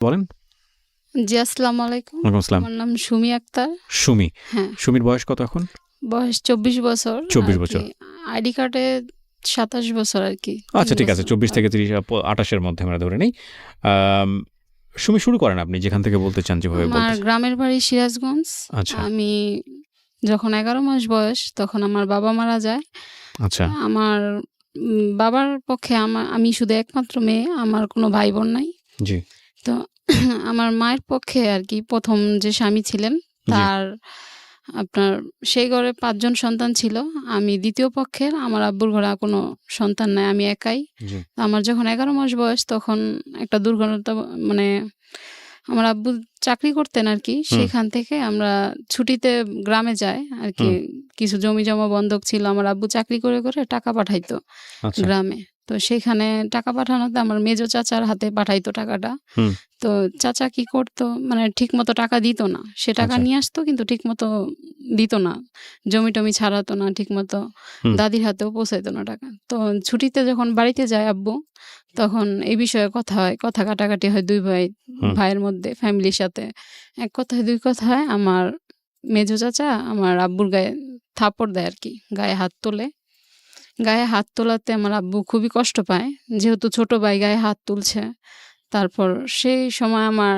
বলেন। জি, আসসালামু আলাইকুম। ওয়ালাইকুম আসসালাম। আমার নাম সুমি আক্তার। সুমি। হ্যাঁ, সুমির বয়স কত এখন? বয়স ২৪ বছর ২৪ আর কি। বছর। আইডি কার্ডে ২৭ বছর আর কি। ৩ আচ্ছা ঠিক আছে, বছর। ২৪ থেকে ৩০ ২৮ এর মধ্যে আমরা ধরে নেই। আম সুমি, শুরু করেন আপনি যেখান থেকে বলতে চান, যেভাবে আমার বলতে চান। গ্রামের বাড়ি সিরাজগঞ্জ। আচ্ছা, আমি যখন ১১ মাস বয়স তখন আমার বাবা মারা যায়। আচ্ছা। আমার বাবার পক্ষে আমি শুধু একমাত্র মেয়ে। আমার কোনো ভাই বোন নাই। জি, তো আমার মায়ের পক্ষে আর কি ১ম যে স্বামী ছিলেন জি, তার আপনার সেই ঘরে ৫ জন সন্তান ছিল। আমি ২য় পক্ষের। আমার আব্বুর ঘরে আর কোনো সন্তান নাই। আমি একাই। জি। আমার যখন ১১ মাস বয়স তখন একটা দুর্ঘটনা, মানে আমার আব্বু চাকরি করতেন আরকি। হুম, সেখান থেকে আমরা ছুটিতে গ্রামে যাই আরকি। হুম। কিছু জমি-জমা বন্ধক ছিল। আমার আব্বু চাকরি করে টাকা পাঠাইতো আচ্ছা। গ্রামে। তো সেখানে টাকা পাঠানোতে আমার মেজো চাচার হাতে পাঠাইতো টাকাটা। হুম, তো চাচা কি করতো, মানে ঠিকমতো টাকা দিত না। সে টাকা আচ্ছা। নিয়ে আসতো কিন্তু ঠিকমতো দিত না। জমি-টমি ছাড়াতো না ঠিকমতো। হুম, দাদির হাতেও পৌঁছাইতো না টাকা। তো ছুটিতে যখন বাড়িতে যায় আব্বু, তখন এই বিষয়ে কথা হয়। কথা কাটাকাটি হয় ২ হুম। ভাইয়ের মধ্যে, ফ্যামিলির সাথে। এক কথায় ২ কথায় আমার মেজো চাচা আমার আব্বুর গায়ে থাপ্পড় দেয় আরকি। গায়ে হাত তোলে। গায়ে হাত তোলাতে আমার আব্বু খুবই কষ্ট পায়। যেহেতু ছোট ভাই গায়ে হাত তুলছে। তারপর সেই সময় আমার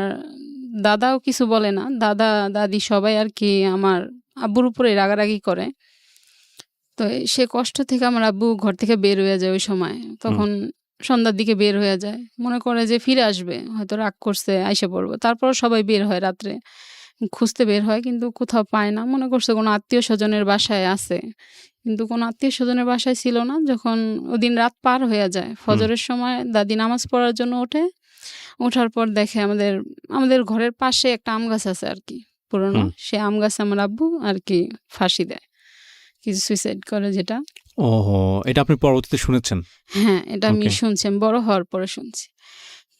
দাদাও কিছু বলে না। দাদা, দাদি সবাই আরকি আমার আব্বুর উপরে রাগারাগি করে। তো সে কষ্ট থেকে আমার আব্বু ঘর থেকে বের হয়ে যায় ওই সময়। হুম, তখন সন্ধ্যার দিকে বের হয়ে যায়। মনে করে যে ফিরে আসবে। হয়তো রাগ করছে, আইসা পড়বো। তারপরও সবাই বের হয় রাত্রে। খুঁজতে বের হয় কিন্তু কোথাও পায় না। মনে করছে কোনো আত্মীয়স্বজনের বাসায় আছে। কিন্তু কোনো আত্মীয়স্বজনের বাসায় ছিল না। যখন ওদিন রাত পার হয়ে যায়, হুম, ফজরের সময় দাদি নামাজ পড়ার জন্য ওঠে। ওঠার পর দেখে আমাদের ঘরের পাশে একটা আম গাছ আছে আরকি পুরনো। হুম। সে আম গাছে আমার আব্বু আরকি ফাঁসি দেয়। কিছু সুইসাইড করে যেটা। ওহো! এটা আপনি পরবর্তীতে শুনেছেন? হ্যাঁ, এটা আমি ওকে। শুনছি। আমি বড় হওয়ার পরে শুনছি।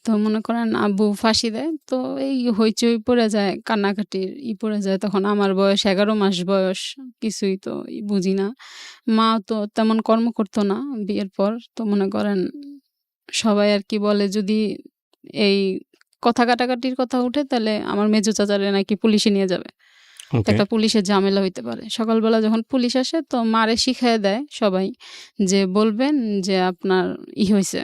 তো মনে করেন আব্বু ফাঁসি দেয়। তো এই হইচই পড়ে যায়, কান্নাকাটির পড়ে যায়। তখন আমার বয়স ১১ মাস বয়স। কিছুই তো বুঝি না। মা তো তেমন কর্ম করতো না বিয়ের পর। তো মনে করেন সবাই আরকি বলে যদি এই কথা কাটাকাটির কথা উঠে তাহলে আমার মেজো চাচারে নাকি পুলিশে নিয়ে যাবে। তো ওকে। একটা পুলিশের ঝামেলা হইতে পারে। সকালবেলা যখন পুলিশ আসে তো মারে শিখাইয়া দেয় সবাই যে বলবেন যে আপনার হইছে।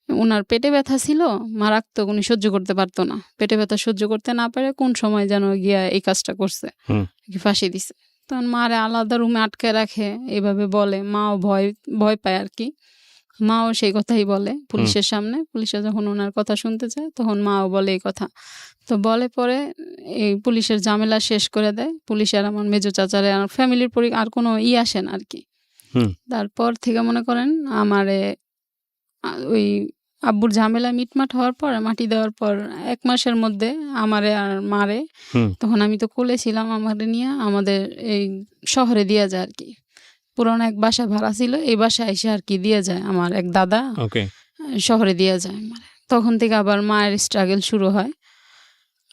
উনার পেটে ব্যথা ছিল, মারাত্মক, উনি সহ্য করতে পারত না। পেটে ব্যথা সহ্য করতে না পারে কোন সময় যেন গিয়া এই কাজটা করছে। হুম, ফাঁসি দিছে। তখন মারে আলাদা রুমে আটকায় রাখে। এভাবে বলে। মাও ভয় পায় আরকি। মাও সেই কথাই বলে হুম। পুলিশের সামনে। পুলিশে যখন উনার কথা শুনতে চায় তখন মাও বলে এই কথা। তো বলে পরে এই পুলিশের ঝামেলা শেষ করে দেয়। পুলিশ আর আমার মেজো চাচারে আর ফ্যামিলির আর কোনো আসে না আরকি। হুম, তারপর থেকে মনে করেন আমারে ওই আব্বুর ঝামেলা মিটমাট হওয়ার পর, মাটি দেওয়ার পর ১ মাসের মধ্যে আমারে আর মারে, হুম। তখন আমি তো কোলে ছিলাম, আমারে নিয়া আমাদের এই শহরে দিয়া যায় আরকি। পুরানো এক বাসা ভাড়া ছিল। এই বাসায় এসে আরকি দিয়ে যায় আমার এক দাদা, ওকে। শহরে দিয়ে যায় আমারে। তখন থেকে আবার মায়ের struggle শুরু হয়।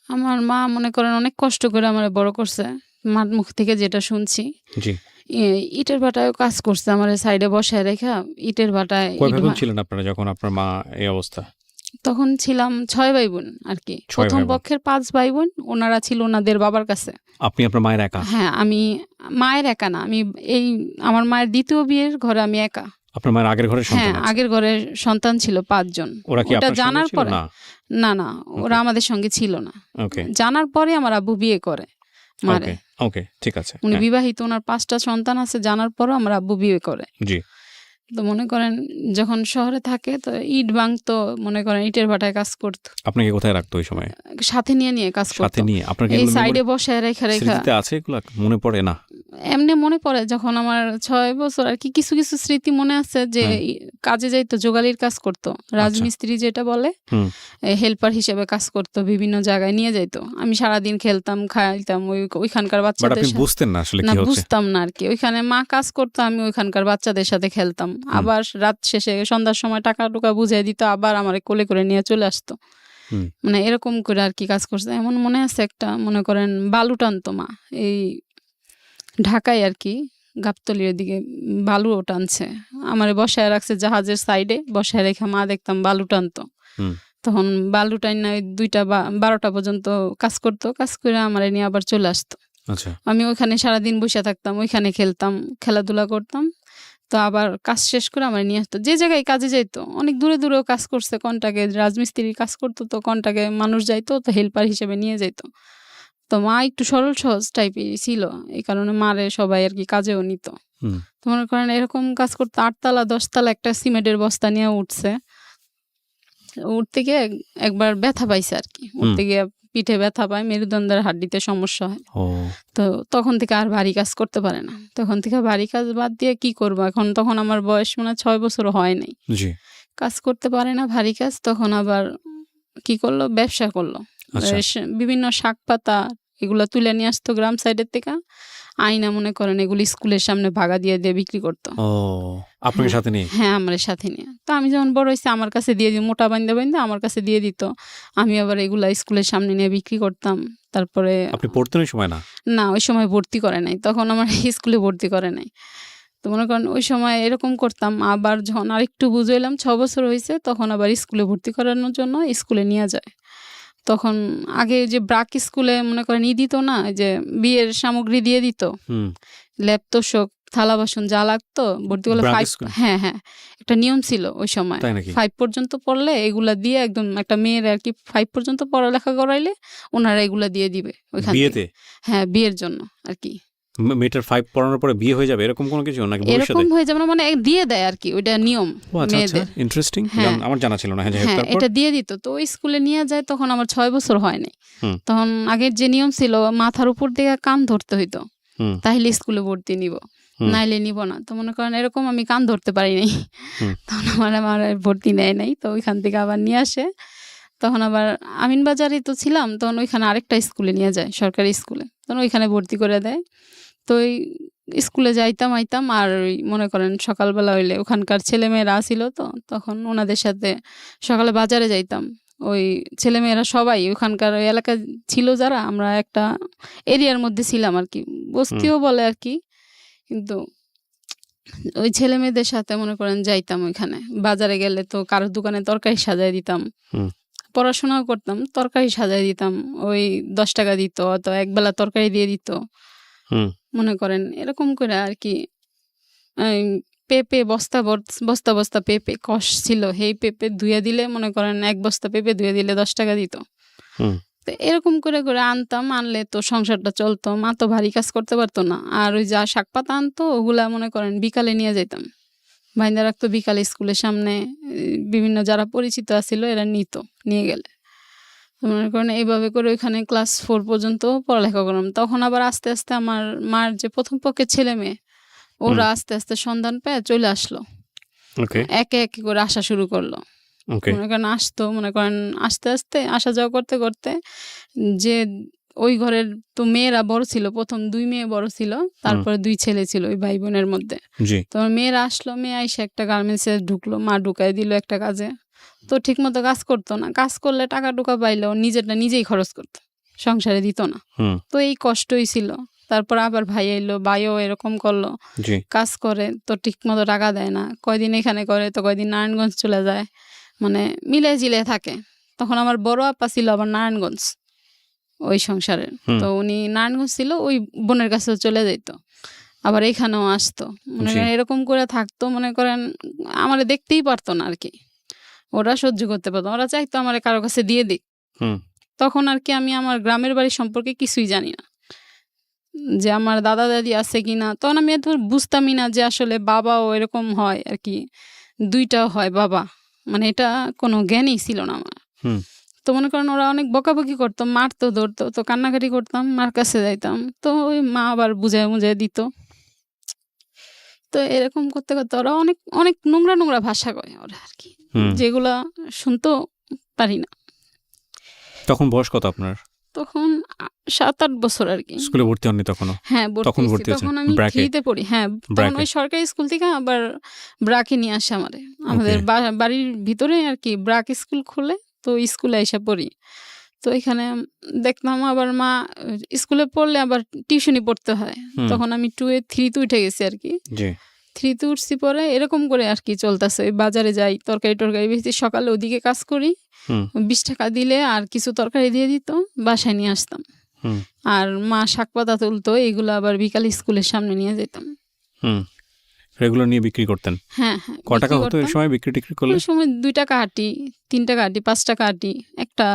আমার মা মনে করেন অনেক কষ্ট করে আমারে বড় করছে। মার মুখ থেকে যেটা শুনছি। জি। ই ইটের ভাটায়ও কাজ করছে আমারে সাইডে বসায় রাইখা। ইটের ভাটায় কয় ভাই বোন ছিলেন আপনারা যখন আপনার মা এই অবস্থা? তখন ছিলাম ৬ ভাই-বোন আরকি। ৬ ১ম ভাই বোন। পক্ষের ৫ ভাই-বোন, উনারা ছিল উনাদের বাবার কাছে। আপনি আপনার মায়ের একা? হ্যাঁ, আমি মায়ের একা না। এই আমার মায়ের ২য় বিয়ের ঘরে আমি একা। আপনার মায়ের আগের ঘরে হ্যাঁ, সন্তান আছে? আগের ঘরে সন্তান ছিল ৫ জন। ওরা কি ওটা আপনার সঙ্গে জানার ছিল? পরে না। না, ওকে, ওরা আমাদের সঙ্গে ছিল না। ওকে, জানার পরে আমার আব্বু বিয়ে করে মারে। ওকে, ওকে। ঠিক আছে। উনি হ্যাঁ, বিবাহিত, উনার ৫ টা সন্তান আছে জানার পরও আমার আব্বু বিয়ে করে। জি। তো মনে করেন যখন শহরে থাকে তো ইট ভাঙতো, মনে করেন ইটের ভাটায় কাজ করত। আপনাকে কোথায় রাখতো ওই সময়ে? সাথে নিয়ে কাজ করত। সাথে নিয়ে? আপনার কি এই এগুলো সাইডে বসায় রেখা স্মৃতিতে আছে এগুলা? মনে পড়ে না? এমনি মনে পড়ে যখন আমার ৬ বছর আরকি, কিছু স্মৃতি মনে আছে যে হ্যাঁ, কাজে যাইতো, জোগালির কাজ করত। আচ্ছা। রাজমিস্ত্রি যেটা বলে, হুম, হেল্পার হিসেবে কাজ করত। বিভিন্ন জায়গায় নিয়ে যাইতো। আমি সারাদিন খেলতাম, খাইতাম ওইখানকার বাট বাচ্চাদের আপনি বুঝতেন না আসলে না, কি হচ্ছে? বুঝতাম না আরকি। ওইখানে মা কাজ করতো, আমি ওইখানকার বাচ্চাদের সাথে খেলতাম। হুম, আবার রাত শেষে সন্ধ্যার সময় টাকা-টুকা বুঝাই দিত, আবার আমারে কোলে করে নিয়ে চলে আসতো। হুম, মানে এরকম করে আরকি কাজ করছে। এমন মনে আছে একটা, মনে করেন বালু টানতো মা। এই ঢাকায় আরকি গাবতলীর ওদিকে বালুও টানছে। আমারে বসায় রাখছে জাহাজের সাইডে, বসায় রেখে মা দেখতাম বালু টানতো। হুম। তখন বালু টাইনা ওই 2টা বা 12টা পর্যন্ত কাজ করতো, কাজ করে আমার নিয়ে আবার চলে আসতো। আচ্ছা আমি ওইখানে সারাদিন বসে থাকতাম, ওইখানে খেলতাম, খেলাধুলা করতাম। তো আবার কাজ শেষ করে আমার নিয়ে আসতো, যে জায়গায় কাজে যাইতো, অনেক দূরে দূরেও কাজ করছে, কন্টাকে রাজমিস্ত্রির কাজ করতো, তো কন্টাকে মানুষ যাইতো, তো হেল্পার হিসেবে নিয়ে যাইতো। তো মা একটু সরল সহজ টাইপেরই ছিল, এই কারণে মারে সবাই আর কি কাজেও নিত। হুম তো মনে করেন এরকম কাজ করতে 8 তলা 10 তলা একটা সিমেন্টের বস্তা নিয়ে উঠছে। উঠতে গিয়ে একবার ব্যথা পাইছে আর কি, উঠতে গিয়ে পিঠে ব্যথা পায়, মেরুদণ্ডের হাড্ডিতে সমস্যা হয়। ও তো তখন থেকে আর ভারী কাজ করতে পারে না। তখন থেকে ভারী কাজ বাদ দিয়ে কি করবো এখন, তখন আমার বয়স মনে হয় 6 বছর হয় নাই, জি কাজ করতে পারে না ভারী কাজ। তখন আবার কি করলো, ব্যবসা করলো। আচ্ছা বিভিন্ন শাক পাতা এগুলা তুলে নিয়ে আসতো গ্রাম সাইডের থেকে, আইনা মনে করেন এগুলি স্কুলের সামনে ভাগা দিয়ে দিয়ে বিক্রি করতো। ও আপনাকে সাথে নিয়ে হ্যাঁ, আমার সাথে নিয়ে। তো আমি যখন বড় হয়েছি আমার কাছে দিয়ে দিই, মোটা বাইন্দা বাইন্দা আমার কাছে দিয়ে দিত। আমি আবার এগুলা স্কুলের সামনে নিয়ে বিক্রি করতাম। তারপরে আপনি পড়তেন ওই সময় না না, ওই সময় ভর্তি করে নাই, তখন আমার স্কুলে ভর্তি করে নাই। তো মনে করেন ওই সময় এরকম করতাম। আবার যখন আরেকটু বুঝাইলাম 6 বছর হয়েছে, তখন আবার স্কুলে ভর্তি করানোর জন্য স্কুলে নিয়ে যায়। তখন আগে যে ব্রাক স্কুলে মনে করেন দিত না, যে বিয়ের সামগ্রী দিয়ে দিত, হুম ল্যাপ তোষক থালা বাসন যা লাগতো ভর্তি করলে ব্রাক 5। স্কুল? হ্যাঁ হ্যাঁ, একটা নিয়ম ছিল ওই সময়, তাই নাকি 5 পর্যন্ত পড়লে এগুলা দিয়ে একদম একটা মেয়ের আর কি 5 পর্যন্ত পড়ালেখা করাইলে ওনারা এগুলা দিয়ে দিবে ওইখান থেকে। বিয়েতে হ্যাঁ, বিয়ের জন্য আর কি। মেয়েটার 5 পড়ানোর পরে বিয়ে হয়ে যাবে এরকম কোনো কিছু নাকি ভবিষ্যতে? এরকম হয়ে যাবে না, মানে দিয়ে দেয় আর কি, ওইটা নিয়ম ও আচ্ছা আচ্ছা মেয়েদের। ইন্টারেস্টিং, হ্যাঁ। আমার জানা ছিল না। হ্যাঁ যাই হোক, হ্যাঁ, তারপর এটা দিয়ে দিত। তো ওই স্কুলে নিয়ে যায়, তখন আমার 6 বছর হয় নাই। হুম। তখন আগের যে নিয়ম ছিল মাথার উপর দিয়ে কান ধরতে হইতো, হুম তাহলে স্কুলে ভর্তি নিব, হুম। নাইলে নিব না। তো মনে করেন এরকম আমি কান ধরতে পারি নাই, হুম। তখন আমার আর ভর্তি নেয় নাই। তো ওইখান থেকে আবার নিয়ে আসে। তখন আবার আমিনবাজারে তো ছিলাম, তখন ওইখানে আরেকটা স্কুলে নিয়ে যায়, সরকারি স্কুলে, তখন ওইখানে ভর্তি করে দেয়। তো ওই স্কুলে যাইতাম আইতাম, আর ওই মনে করেন সকালবেলা হইলে ওখানকার ছেলেমেয়েরা আসিল, তো তখন ওনাদের সাথে সকালে বাজারে যাইতাম। ওই ছেলেমেয়েরা সবাই ওখানকার ওই এলাকা ছিল, যারা আমরা একটা এরিয়ার মধ্যে ছিলাম আর কি, বস্তিও বলে আর কি। কিন্তু ওই ছেলে মেয়েদের সাথে মনে করেন যাইতাম ওইখানে। বাজারে গেলে তো কারোর দোকানে তরকারি সাজাই দিতাম, হুম। পড়াশোনাও করতাম, তরকারি সাজাই দিতাম। ওই 10 টাকা দিত, তো একবেলা তরকারি দিয়ে দিত। হুম। মনে করেন এরকম করে আর কি। এই পেঁপে বস্তা বস্তা বস্তা পেঁপে কষ ছিল, সেই পেঁপে ধুয়ে দিলে মনে করেন 1 বস্তা পেঁপে ধুয়ে দিলে 10 টাকা দিত। হুম। তো এরকম করে করে আনতাম, আনলে তো সংসারটা চলতো। মা তো ভারী কাজ করতে পারতো না। আর ওই যা শাক পাতা আনতো ওগুলা মনে করেন বিকালে নিয়ে যেতাম, বাইন্দা রাখতো বিকালে স্কুলের সামনে। বিভিন্ন যারা পরিচিত আছিল এরা নিত, নিয়ে গেলে মনে করেন এইভাবে করে ওইখানে ক্লাস 4 পর্যন্ত পড়ালেখা করলাম। তখন আবার আস্তে আস্তে আমার মার যে প্রথম পক্ষের ছেলে মেয়ে, ওরা আস্তে আস্তে সন্ধান পেয়ে চলে আসলো, ওকে একে একে করে আসা শুরু করলো। ওকে মনে করেন আসতো, মনে করেন আস্তে আস্তে আসা যাওয়া করতে করতে, যে ওই ঘরের তো মেয়েরা বড় ছিল, প্রথম 2 মেয়ে বড় ছিল, তারপরে 2 ছেলে ছিল ওই ভাই বোনের মধ্যে। জি তো মেয়েরা আসলো, মেয়ে আইসা একটা গার্মেন্টসে ঢুকলো, মা ঢুকাই দিল একটা কাজে। তো ঠিক মতো কাজ করতো না, কাজ করলে টাকা টুকা পাইলেও নিজেরটা নিজেই খরচ করতো, সংসারে দিত না। হুম তো এই কষ্টই ছিল। তারপর আবার ভাই এলো, ভাইও এরকম করলো, জি কাজ করে তো ঠিক মতো টাকা দেয় না, কয়দিন এখানে করে তো কয়দিন নারায়ণগঞ্জ চলে যায়, মানে মিলে জিলে থাকে। তখন আমার বড় আপা ছিল আবার নারায়ণগঞ্জ ওই সংসারের। তো উনি নারায়ণগঞ্জ ছিল, ওই বোনের কাছেও চলে যেত, আবার এখানেও আসতো। মনে করেন এরকম করে থাকতো, মনে করেন আমার দেখতেই পারতো না আর কি, ওরা সহ্য করতে পারতো, ওরা চাইতো আমার কারো কাছে দিয়ে দিক। হুম তখন আর কি আমি আমার গ্রামের বাড়ি সম্পর্কে কিছুই জানি না, যে আমার দাদা দাদি আছে কিনা। তখন আমি এত বুঝতামই না যে আসলে বাবাও এরকম হয় আর কি, 2টা হয় বাবা, মানে এটা কোনো জ্ঞানই ছিল না আমার। হুম তো মনে করেন ওরা অনেক বকাবকি করতো, মারতো ধরতো, তো কান্নাকাটি করতাম, মার কাছে যাইতাম, তো ওই মা আবার বুঝায় মুঝায় দিত। তো এরকম করতে করতে ওরা অনেক অনেক নোংরা নোংরা ভাষা কয় ওরা আর কি, যেগুলা শুনতেও পারি না। তখন বয়স কত আপনার? তখন 7-8 বছর আর কি। স্কুলে ভর্তি হননি তখনো? হ্যাঁ, তখন ভর্তি ভর্তি হয়েছি। হয়েছেন তখন আমি ব্র্যাকে? 3 তে পড়ি। হ্যাঁ, তখন ব্র্যাকে। ওই সরকারি স্কুল থেকে আবার ব্রাকে নিয়ে আসে আমারে। আমাদের বাড়ির ভিতরে আর কি ব্রাক স্কুল খুলে, তো স্কুলে এসে পড়ি। তো এখানে দেখলাম আবার মা স্কুলে পড়লে আবার টিউশনি পড়তে হয়। তখন আমি 2 এ 3 তে উঠে গেছি আর কি। জি 3 তে উঠছি পরে এরকম করে আর কি চলতেছে। ওই বাজারে যাই, তরকারি বেশি সকালে ওদিকে কাজ করি। হুম 20 টাকা দিলে আর কিছু তরকারি দিয়ে দিত, বাসায় নিয়ে আসতাম। হুম আর মা শাক পাতা তুলতো, এগুলো আবার বিকালে স্কুলের সামনে নিয়ে যেতাম। হুম এগুলো নিয়ে বিক্রি করতেন? হ্যাঁ ক টাকা বিক্রি হতো এই করতাম। সময় বিক্রি টিক্রি করলে? ওই সময় 2 টাকা আটি, 3 টাকা আটি, 5 টাকা আটি, একটা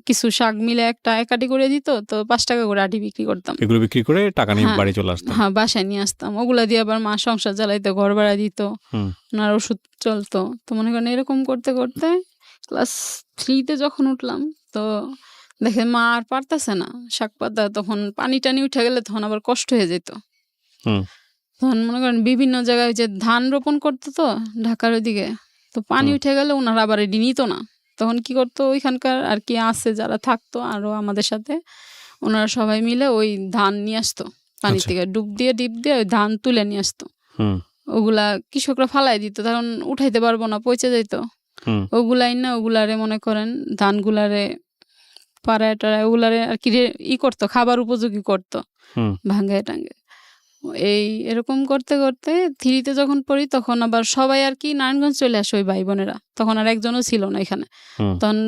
কিছু শাক মিলে একটা এক আটি করে দিত, তো 5 টাকা করে আটি বিক্রি করতাম। এগুলো বিক্রি করে টাকা নিয়ে হ্যাঁ বাড়ি চলে আসতেন? হ্যাঁ বাসায় নিয়ে আসতাম। ওগুলা দিয়ে আবার মা সংসার চালাইতো, ঘর ভাড়া দিত, হুম ওনার ওষুধ চলতো। তো মনে করেন এরকম করতে করতে ক্লাস 3তে যখন উঠলাম, তো দেখে মা আর পারতেছে না শাক পাতা, তখন পানি টানি উঠে গেলে তখন আবার কষ্ট হয়ে যেত। হুম তখন মনে করেন বিভিন্ন জায়গায় যে ধান রোপণ করতো তো ঢাকার ওইদিকে, তো পানি হুম। উঠে গেলে ওনারা আবার এটি নিত না। তখন কি করতো, ওইখানকার আর কি আছে যারা থাকতো আরো আমাদের সাথে, ওনারা সবাই মিলে ওই ধান নিয়ে আসতো পানি আচ্ছা। থেকে, ডিপ দিয়ে ওই ধান তুলে নিয়ে আসতো। হুম ওগুলা কৃষকরা ফালাই দিত, তখন উঠাইতে পারবো না, পচে যেত। হুম ওগুলাই না ওগুলারে মনে করেন ধানগুলারে পাড়ায় টাড়ায় ওগুলারে আর কি ই করতো, খাবার উপযোগী করতো, হুম ভাঙ্গায় টাঙ্গে। এরকম করতে করতে 3তে যখন পড়ি, তখন আবার সবাই আর কি নারায়ণগঞ্জ চলে আসে, ওই ভাই বোনেরা। তখন আর একজনও ছিল না এখানে। হুম তখন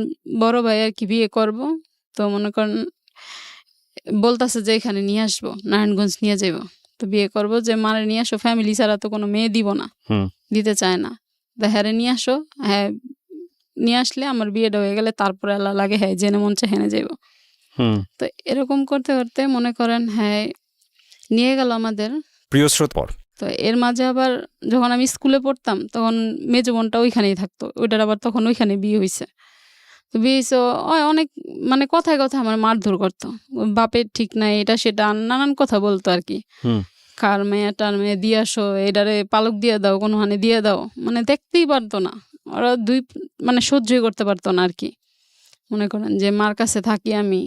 বড় ভাই আর কি বিয়ে করব, তো মনে করেন বলতাছে যে এখানে নিয়ে আসবো, নারায়ণগঞ্জ নিয়ে যাইব। তো বিয়ে করব, যে মারে নিয়ে আসো, ফ্যামিলি ছাড়া তো কোনো মেয়ে দিব না, হুম দিতে চায় না। তো হ্যাঁ নিয়ে আসো, হ্যাঁ নিয়ে আসলে আমার বিয়েটা হয়ে গেলে তারপরে আল্লাহ লাগে হ্যাঁ জেনে মন চায় হেনে যাইব। হুম তো এরকম করতে করতে মনে করেন হ্যাঁ নিয়ে গেল আমাদের। প্রিয় শ্রোতপর তো এর মাঝে আবার যখন আমি স্কুলে পড়তাম, তখন মেজো বোনটা ওইখানেই থাকতো, ওইটার আবার তখন ওইখানে বিয়ে হয়েছে। তো বিয়ে হয়েছে, অনেক মানে কথায় কথায় আমার মারধর করতো, বাপের ঠিক নাই এটা সেটা নানান কথা বলতো আর কি। হুম কার মেয়ে টার মেয়ে দিয়ে আসো, এটারে পালক দিয়ে দাও, কোনো হানে দিয়ে দাও, মানে দেখতেই পারতো না ওরা মানে সহ্যই করতে পারতো না আর কি। মনে করেন যে মার কাছে থাকি আমি,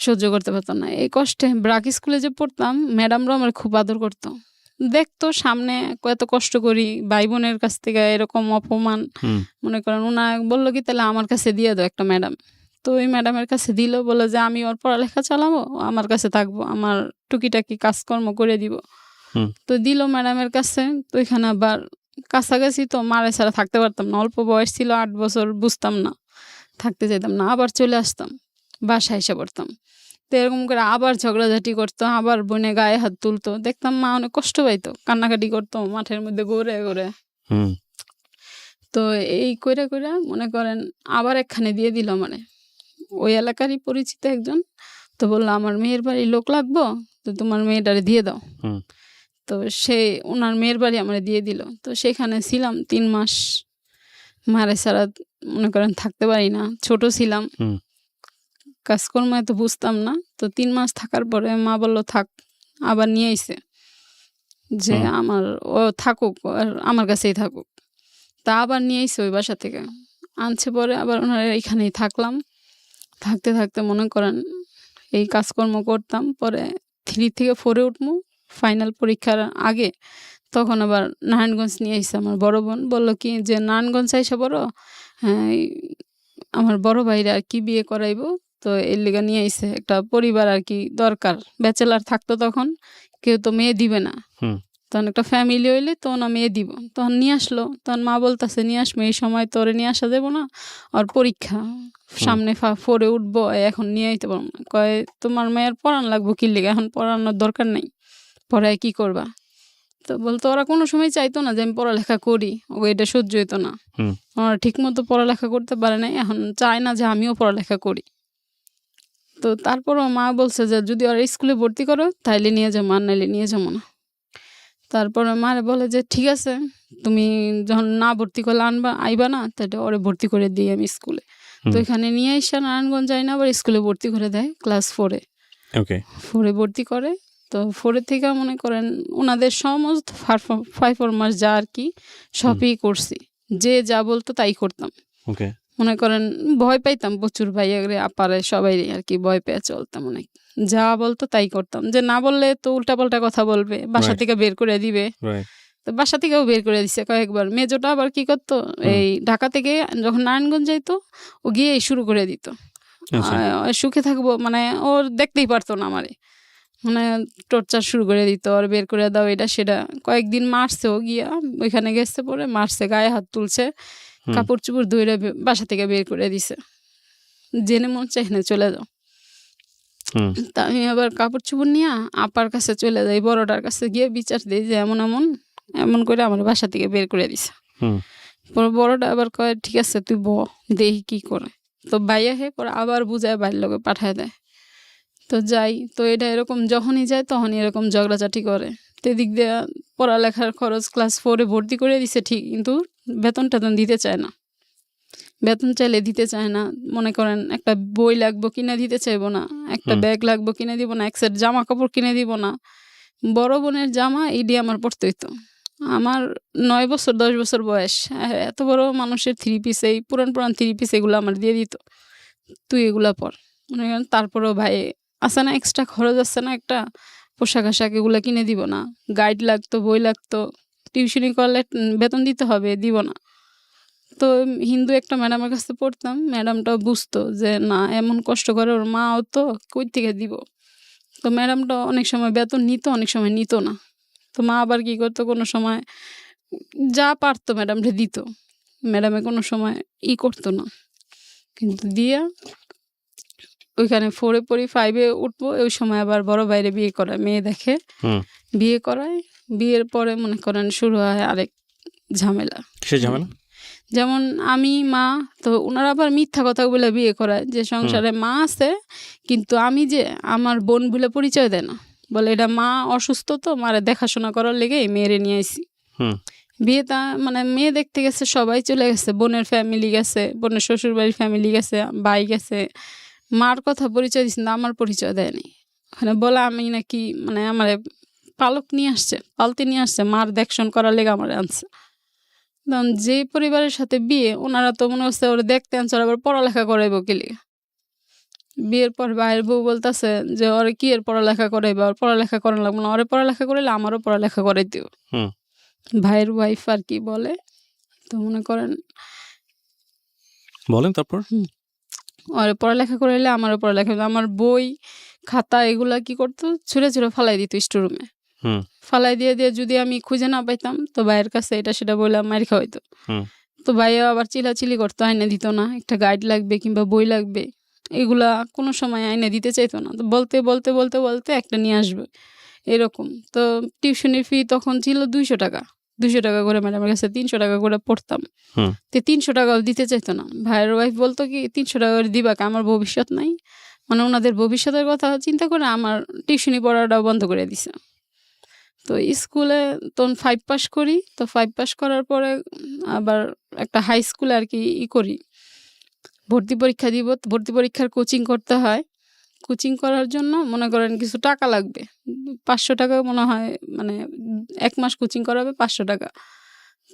সহ্য করতে পারতো না এই কষ্টে। ব্রাক স্কুলে যে পড়তাম, ম্যাডামরাও আমার খুব আদর করতো, দেখতো সামনে কত কষ্ট করি ভাই বোনের কাছ থেকে এরকম অপমান। হুম মনে করেন ওনা বললো কি তাহলে আমার কাছে দিয়ে দাও একটা ম্যাডাম। তো ওই ম্যাডামের কাছে দিল, বলে যে আমি ওর পড়ালেখা চালাবো, ও আমার কাছে থাকবো, আমার টুকিটাকি কাজকর্ম করে দিব। হুম তো দিল ম্যাডামের কাছে। তো এখানে আবার কাছাকাছি, তো মারে ছাড়া থাকতে পারতাম না, অল্প বয়স ছিল 8 বছর, বুঝতাম না, থাকতে চাইতাম না, আবার চলে আসতাম, বাসায় এসে পড়তাম। তো এরকম করে আবার ঝগড়াঝাটি করতো, আবার বোনে গায়ে হাত তুলতো, দেখতাম মা অনেক কষ্ট পাইতো, কান্নাকাটি করতো মাঠের মধ্যে ঘুরে ঘুরে। হুম তো এই কইরা কইরা মনে করেন আবার একখানে দিয়ে দিল মানে ওই এলাকারই পরিচিত একজন। তো বললো আমার মেয়ের বাড়ি লোক লাগবো, তো তোমার মেয়েটারে দিয়ে দাও। হুম তো সে ওনার মেয়ের বাড়ি আমার দিয়ে দিল। তো সেখানে ছিলাম 3 মাস, মারে ছাড়া মনে করেন থাকতে পারি না, ছোট ছিলাম, হুম কাজকর্ম এত বুঝতাম না। তো 3 মাস থাকার পরে মা বলল থাক, আবার নিয়ে আইছে যে হুম আমার ও থাকুক, আর আমার কাছেই থাকুক। তা আবার নিয়ে আইছে ওই বাসা থেকে, আনছে পরে আবার ওনারা এখানেই থাকলাম। থাকতে থাকতে মনে করেন এই কাজকর্ম করতাম। পরে 3 থেকে 4-এ উঠবো, ফাইনাল পরীক্ষার আগে, তখন আবার নারায়ণগঞ্জ নিয়ে আইসে আমার বড় বোন। বললো কি যে নারায়ণগঞ্জ আইসা বড়, হ্যাঁ আমার বড় ভাইরা আর কি বিয়ে করাইবো, তো এর লিগা নিয়ে আইসে, একটা পরিবার আর কি দরকার, ব্যাচেলার থাকতো তখন, কেউ তো মেয়ে দিবে না, হুম তখন একটা ফ্যামিলি হইলে তো না মেয়ে দিব। তখন নিয়ে আসলো, তখন মা বলতেছে নিয়ে আসবে, এই সময় তোরে নিয়ে আসা যাবো না, আর পরীক্ষা সামনে 4-এ উঠবো, এখন নিয়ে আইতে পারবো না। কয় তোমার মেয়ের পড়ান লাগবো কি লিগে, এখন পড়ানোর দরকার নেই, পড়ায় কি করবা। তো বলতো ওরা কোনো সময় চাইতো না যে আমি পড়ালেখা করি, ও এটা সহ্য হইতো না, হুম ওরা ঠিক মতো পড়ালেখা করতে পারে নাই, এখন চায় না যে আমিও পড়ালেখা করি। তো তারপরও মা বলছে যে যদি ওরা স্কুলে ভর্তি করো তাইলে নিয়ে যাবো, আর নাইলে নিয়ে যাবো না। তারপরে মারে বলে যে ঠিক আছে, তুমি যখন না ভর্তি করলে আইবা না, তাহলে ওরে ভর্তি করে দিই আমি স্কুলে। তো হুম এখানে নিয়ে এসে নারায়ণগঞ্জ যাই না, আবার স্কুলে ভর্তি করে দেয় ক্লাস 4-এ। ওকে 4-এ ভর্তি করে। তো 4-এ থেকে মনে করেন ওনাদের সমস্ত পারফরমেন্স যা আর কি সবই করছি, যে যা বলতো তাই করতাম। ওকে মনে করেন ভয় পাইতাম প্রচুর, ভাইয়ারে আপারে সবাই আর কি ভয় পেয়ে চলতাম অনেক, যা বলতো তাই করতাম, যে না বললে তো উল্টাপাল্টা কথা বলবে, বাসা Right. থেকে বের করে দিবে। রাইট তো বাসা থেকেও বের করে দিছে কয়েকবার। মেজোটা আবার কি করতো, এই ঢাকা থেকে যখন নারায়ণগঞ্জ যাইতো, ও গিয়ে শুরু করে দিত, আচ্ছা সুখে থাকবো, মানে ওর দেখতেই পারতো না আমারে, মানে টর্চার শুরু করে দিত, আর বের করে দাও এটা সেটা। কয়েকদিন মারছেও গিয়া, ওইখানে গেছে পরে মারছে, গায়ে হাত তুলছে, হুম। কাপড় চোপড় ধুইরা বাসা থেকে বের করে দিছে, জেনে মন চাই না চলে যাও। হুম। তা আমি আবার কাপড় চোপড় নিয়ে আপার কাছে চলে যাই, বড়টার কাছে গিয়ে বিচার দিই যে এমন এমন এমন করে আমার বাসা থেকে বের করে দিছে। হুম। পরে বড়টা আবার কয় ঠিক আছে তুই দেখি কি করে। তো বাইয়া হে পরে আবার বুঝায় বাইর লোকে পাঠায় দেয়। তো যাই, তো এটা এরকম যখনই যায় তখনই এরকম ঝগড়াঝাটি করে। তো এদিক দিয়ে পড়ালেখার খরচ ক্লাস 4-এ ভর্তি করে দিছে ঠিক, কিন্তু বেতন টেতন দিতে চায় না। বেতন চাইলে দিতে চায় না। মনে করেন একটা বই লাগবো কিনে দিতে চাইবো না, একটা ব্যাগ লাগবো কিনে দিব না, এক সেট জামা কাপড় কিনে দিব না। বড় বোনের জামা ইডি আমার পড়তে হইতো। আমার 9 বছর 10 বছর বয়স, এত বড় মানুষের 3 পিস, এই পুরান 3 পিস এগুলো আমার দিয়ে দিত, তুই এগুলা পর। মনে করেন তারপরেও ভাই আছে না এক্সট্রা খরচ আছে না একটা, পোশাক আশাক এগুলো কিনে দিব না। গাইড লাগতো, বই লাগতো, টিউশনি করলে বেতন দিতে হবে, দিব না। তো হিন্দু একটা ম্যাডামের কাছে পড়তাম, ম্যাডামটাও বুঝতো যে না এমন কষ্ট করে ওর মাও, তো কই থেকে দিব। তো ম্যাডামটা অনেক সময় বেতন নিত, অনেক সময় নিত না। তো মা আবার কি করতো, কোনো সময় যা পারতো ম্যাডামটা দিত, ম্যাডামে কোনো সময় করতো না, কিন্তু দিয়া ওইখানে 4-এ পড়ি, 5-এ উঠবো, ওই সময় আবার বড় ভাইরে বিয়ে করায়, মেয়ে দেখে বিয়ে করায়। বিয়ের পরে মনে করেন শুরু হয় আরেক ঝামেলা। সে ঝামেলা যেমন আমি মা, তো ওনারা আবার মিথ্যা কথা বলে বিয়ে করায় যে সংসারে মা আছে, কিন্তু আমি যে আমার বোন বলে পরিচয় দেয় না, বলে এটা মা অসুস্থ, তো মারে দেখাশোনা করার লেগে মেয়েরে নিয়ে আইসি। বিয়েটা মানে মেয়ে দেখতে গেছে, সবাই চলে গেছে, বোনের ফ্যামিলি গেছে, বোনের শ্বশুর বাড়ির ফ্যামিলি গেছে, ভাই গেছে, মার কথা পরিচয় দিচ্ছে না, আমার পরিচয় দেয়নি। ওখানে বলে আমি নাকি মানে আমার পালক নিয়ে আসছে, পালতে নিয়ে আসছে, মার দেখশন করার লেগে আমার আনছে। তখন যে পরিবারের সাথে বিয়ে, ওনারা তো মনে হচ্ছে ওরা দেখতে আনছে, আবার পড়ালেখা করাইবো কি লিগা। বিয়ের পর ভাইয়ের বউ বলতেছে যে ওরে কি এর পড়ালেখা করাইবে, আর পড়ালেখা করানো লাগবে না, ওরে পড়ালেখা করাইলে আমারও পড়ালেখা করাই দিও। ভাইয়ের ওয়াইফ আর কি বলে, তো মনে করেন বলেন তারপর ওরে পড়ালেখা করাইলে আমারও পড়ালেখা, আমার বই খাতা এগুলা কি করতো, ছুঁড়ে ছুঁড়ে ফালাই দিত স্টোরুমে। ফালাই দিয়ে দিয়ে যদি আমি খুঁজে না পাইতাম, তো ভাইয়ের কাছে এটা সেটা বললাম, মার খাওয়াইতো। তো ভাইয়া আবার চিলাচিলি করতো, আইনে দিত না, একটা গাইড লাগবে কিংবা বই লাগবে, এগুলা কোনো সময় আইনে দিতে চাইতো না। তো বলতে বলতে বলতে বলতে একটা নিয়ে আসবে এরকম। তো টিউশনের ফি তখন ছিল 200 টাকা, 200 টাকা করে ম্যাডামের কাছে 300 টাকা করে পড়তাম। তো 300 টাকাও দিতে চাইতো না। ভাইয়ের ওয়াইফ বলতো কি 300 টাকা করে দিবা, আমার ভবিষ্যৎ নাই, মানে ওনাদের ভবিষ্যতের কথা চিন্তা করে আমার টিউশনি পড়াটাও বন্ধ করে দিছে। তো স্কুলে তখন 5 পাস করি। তো 5 পাস করার পরে আবার একটা হাই স্কুলে আর কি করি, ভর্তি পরীক্ষা দিব। ভর্তি পরীক্ষার কোচিং করতে হয়। কোচিং করার জন্য মনে করেন কিছু টাকা লাগবে, 500 টাকা মনে হয়, মানে 1 মাস কোচিং করাবে 500 টাকা।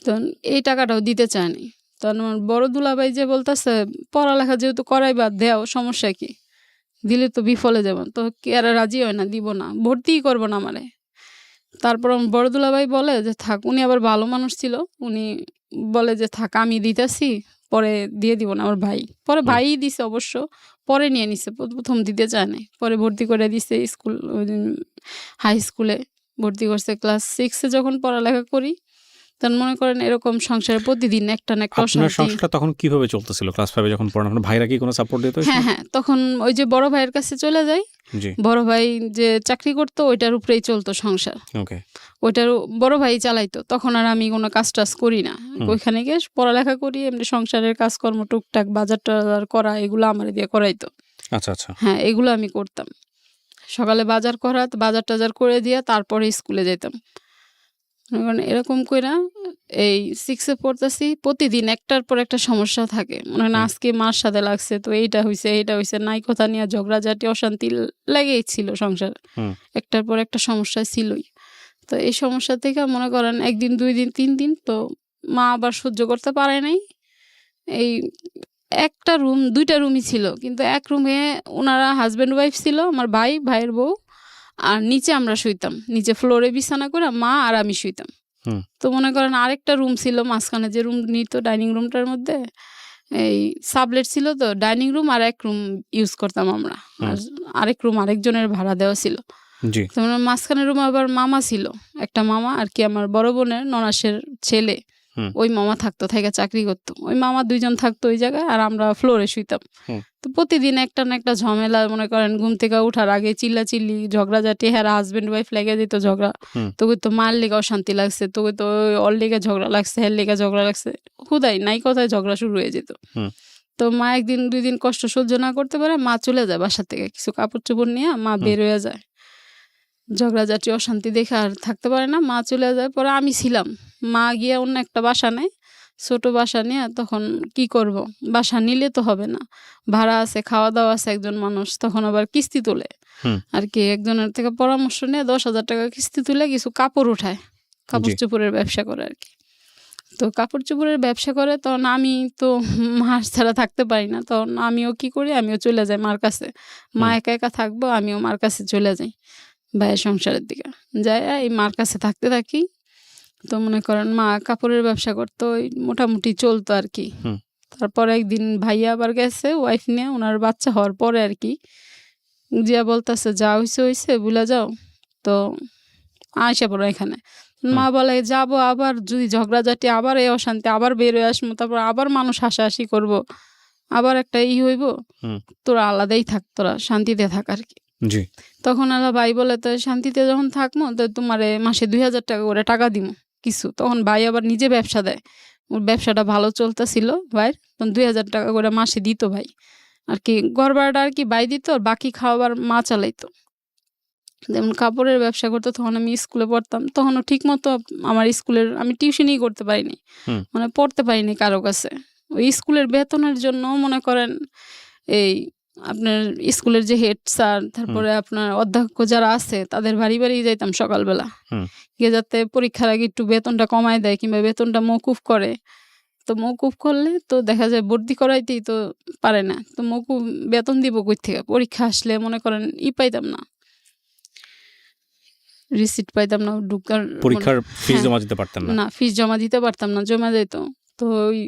তো এই টাকাটাও দিতে চায়নি। তখন আমার বড় দুলাভাই যে বলতেছে পড়ালেখা যেহেতু করাইবা দেও, সমস্যা কি, দিলে তো বিফলে যাব। তো কে আর রাজি হয় না, দিব না, ভর্তিই করবো না আমারে। তারপর আমার বড় দুলাভাই বলে যে থাক, উনি আবার ভালো মানুষ ছিল, উনি বলে যে থাক আমি দিতেছি, পরে দিয়ে দিব না। আমার ভাই পরে ভাইই দিছে অবশ্য, পরে নিয়ে নিছে, প্রথম দিতে চায় নাই, পরে ভর্তি করে দিছে স্কুল, হাই স্কুলে ভর্তি করছে। ক্লাস 6-এ যখন পড়ালেখা করি, তখন মনে করেন এরকম সংসারে প্রতিদিন একটা না একটা আপনার সংসারটা তখন কিভাবে চলতেছিল? ক্লাস 5-এ যখন পড়েন, আপনার ভাইরা কি কোনো সাপোর্ট দিত? হ্যাঁ, তখন ওই যে বড় ভাইয়ের কাছে চলে যাই। বড় ভাই যে চাকরি করতো ওইটার উপরেই চলতো সংসার, ওইটার বড় ভাই চালাইতো। তখন আর আমি কোনো কাজ টাজ করি না, ওইখানে গিয়ে পড়ালেখা করি, এমনি সংসারের কাজকর্ম টুকটাক বাজার টাজার করা এগুলো আমার দিয়ে করাইতো। আচ্ছা আচ্ছা, হ্যাঁ, এগুলো আমি করতাম। সকালে বাজার করা, বাজার টাজার করে দিয়ে তারপরে স্কুলে যেতাম। এরকম কইরা এই 6-এ পড়তেছি, প্রতিদিন একটার পর একটা সমস্যা থাকে। মনে হয় না আজকে মার সাথে লাগছে, তো এইটা হইছে এইটা হইছে, নাই কথা নিয়ে ঝগড়াঝাটি অশান্তি লেগেই ছিল সংসার, একটার পর একটা সমস্যা ছিলই। তো এই সমস্যা থেকে মনে করেন 1 দিন 2 দিন 3 দিন, তো মা আবার সহ্য করতে পারে নাই। এই একটা রুম, 2টা রুমই ছিল, কিন্তু এক রুমে ওনারা হাজব্যান্ড ওয়াইফ ছিল, আমার ভাই, ভাইয়ের বউ, আর নিচে আমরা শুইতাম, নিচে ফ্লোরে বিছানা করে মা আর আমি শুইতাম। তো মনে করেন আরেকটা রুম ছিল মাঝখানে, যে রুম নিত ডাইনিং রুমটার মধ্যে এই সাবলেট ছিল, তো ডাইনিং রুম আর এক রুম ইউজ করতাম আমরা, আর আরেক রুম আরেকজনের ভাড়া দেওয়া ছিল। জি। তো মাঝখানের রুমে আবার মামা ছিল, একটা মামা আর কি, আমার বড় বোনের ননাসের ছেলে। হুম। ওই মামা থাকতো, থেকে চাকরি করতো। ওই মামা 2 জন থাকতো ওই জায়গায়, আর আমরা ফ্লোরে শুইতাম। হুম। তো প্রতিদিন একটা না একটা ঝামেলা, মনে করেন ঘুম থেকে উঠার আগে চিল্লাচিল্লি, ঝগড়াঝাটি, হ্যাঁ হাজবেন্ড ওয়াইফ লেগে যেত ঝগড়া। হুম। তোকে তো মার লেগে অশান্তি লাগছে, তোকে তো ওর লেগে ঝগড়া লাগছে, হের লেগে ঝগড়া লাগছে, হুদাই নাই কথায় ঝগড়া শুরু হয়ে যেত। হুম। তো মা 1 দিন 2 দিন কষ্ট সহ্য না করতে পারে, মা চলে যায় বাসা থেকে, কিছু কাপড় চোপড় নিয়ে মা বের হয়ে যায়। ঝগড়াঝাটি অশান্তি দেখে আর থাকতে পারে না, মা চলে যায়। পরে আমি ছিলাম, মা গিয়ে অন্য একটা বাসা নেয়, ছোট বাসা নিয়ে। তখন কি করব, বাসা নিলে তো হবে না, ভাড়া আছে, খাওয়া দাওয়া আছে, একজন মানুষ, তখন আবার কিস্তি তোলে হুম। আর কি। একজনের থেকে পরামর্শ নিয়ে 10,000 টাকা কিস্তি তুলে কিছু কাপড় উঠায়, কাপড় জি। চোপড়ের ব্যবসা করে আর কি। তো কাপড় চোপড়ের ব্যবসা করে, তখন আমি তো মার ছাড়া থাকতে পারি না, তখন আমিও কি করি, আমিও চলে যাই মার কাছে। মা একা একা থাকবো, আমিও মার কাছে চলে যাই, ভাইয়ের সংসারের দিকে যাই, এই মার কাছে থাকতে থাকি। তো মনে করেন মা কাপড়ের ব্যবসা করতো, ওই মোটামুটি চলতো আর কি। হুম। তারপর একদিন ভাইয়া আবার গেছে ওয়াইফ নিয়ে, ওনার বাচ্চা হওয়ার পরে আর কি, জিয়া বলতেছে যা হইছে হইছে, ভুলে যাও, তো আইসা পড়ো এখানে। মা বলে যাবো, আবার যদি ঝগড়াঝাটি, আবার এই অশান্তি, আবার বের হয়ে আসবো, তারপর আবার মানুষ হাসাহাসি করব, আবার একটা হইব, হুম। তোরা আলাদাই থাক, তোরা শান্তিতে থাক আর কি। জি। তখন আলা ভাই বলে, তো শান্তিতে যখন থাকবো, তো তোমারে মাসে 2,000 টাকা করে টাকা দিব কিছু। তখন ভাই আবার নিজে ব্যবসা দেয়, ওর ব্যবসাটা ভালো চলতেছিল ভাইয়ের, তখন 2,000 টাকা করে মাসে দিত ভাই আর কি। ঘর ভাড়াটা আর কি ভাই দিত, আর বাকি খাওয়াবার মা চালাইতো। যেমন কাপড়ের ব্যবসা করতো, তখন আমি স্কুলে পড়তাম, তখনও ঠিক মতো আমার স্কুলের আমি টিউশনই করতে পারিনি, হুম। মানে পড়তে পারিনি কারো কাছে। ওই স্কুলের বেতনের জন্য মনে করেন এই আপনার স্কুলের যে হেড স্যার, তারপরে আপনার অধ্যক্ষ যারা আছে, তাদের বাড়ি বাড়ি যাইতাম সকালবেলা, হুম। গিয়ে যাতে পরীক্ষার আগে একটু বেতনটা কমায় দেয়, কিংবা বেতনটা মওকুফ করে। তো মওকুফ করলে তো দেখা যায় ভর্তি করাইতেই তো পারে না, তো মওকুফ বেতন দিব কই থেকে, পরীক্ষা আসলে মনে করেন পাইতাম না, রিসিট পাইতাম না ঢুকার, পরীক্ষার ফিস হ্যাঁ, জমা দিতে পারতেন না। না ফিস জমা দিতে পারতাম না, জমা যেত। তো ওই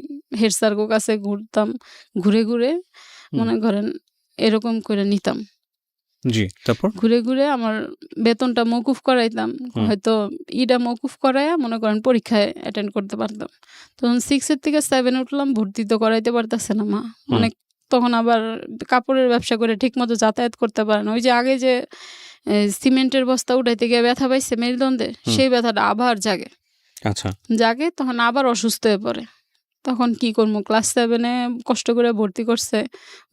হেড স্যারগো কাছে ঘুরতাম, ঘুরে ঘুরে মনে করেন এরকম করে নিতাম, জি। তারপর ঘুরে ঘুরে আমার বেতনটা মওকুফ করাইতাম। হয়তো ইটা মওকুফ করাইয়া মনে করেন পরীক্ষায় অ্যাটেন্ড করতে পারতাম। তখন 6 থেকে 7 উঠলাম, ভর্তি তো করাইতে পারতেছে না মা অনেক। তখন আবার কাপড়ের ব্যবসা করে ঠিক মতো যাতায়াত করতে পারে না। ওই যে আগে যে সিমেন্টের বস্তা উঠাইতে গিয়ে ব্যথা পাইছে মেরুদণ্ডে, সেই ব্যথাটা আবার জাগে। আচ্ছা। জাগে, তখন আবার অসুস্থ হয়ে পড়ে। তখন কি করবো, ক্লাস 7-এ কষ্ট করে ভর্তি করছে,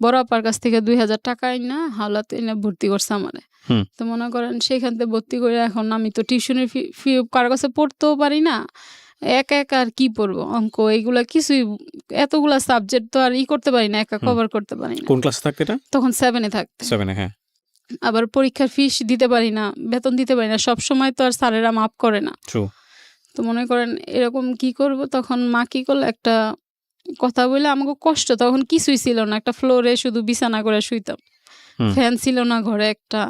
বড় আপার কাছ থেকে 2,000 টাকা আইনা হাওলাত এনে ভর্তি করছে আমারে। তো মনে করেন সেইখান থেকে ভর্তি করে এখন আমি তো টিউশনের ফি কারো কাছে পড়তেও পারি না, একা একা আর কি পড়বো, অঙ্ক এইগুলা কিছুই, এতগুলা সাবজেক্ট তো আর করতে পারি না, একা কভার করতে পারি না। কোন ক্লাসে থাকতে এটা? তখন 7-এ থাকতে। 7-এ, হ্যাঁ। আবার পরীক্ষার ফিস দিতে পারি না, বেতন দিতে পারি না, সব সময় তো আর স্যারেরা মাফ করে না। ট্রু। তো মনে করেন এরকম কি করব, তখন মা কি করলো, একটা কথা বলে, আমাকে কষ্ট তখন কিছুই ছিল না, একটা ফ্লোরে শুধু বিছানা করে শুইতাম, ফ্যান ছিল না ঘরে একটা,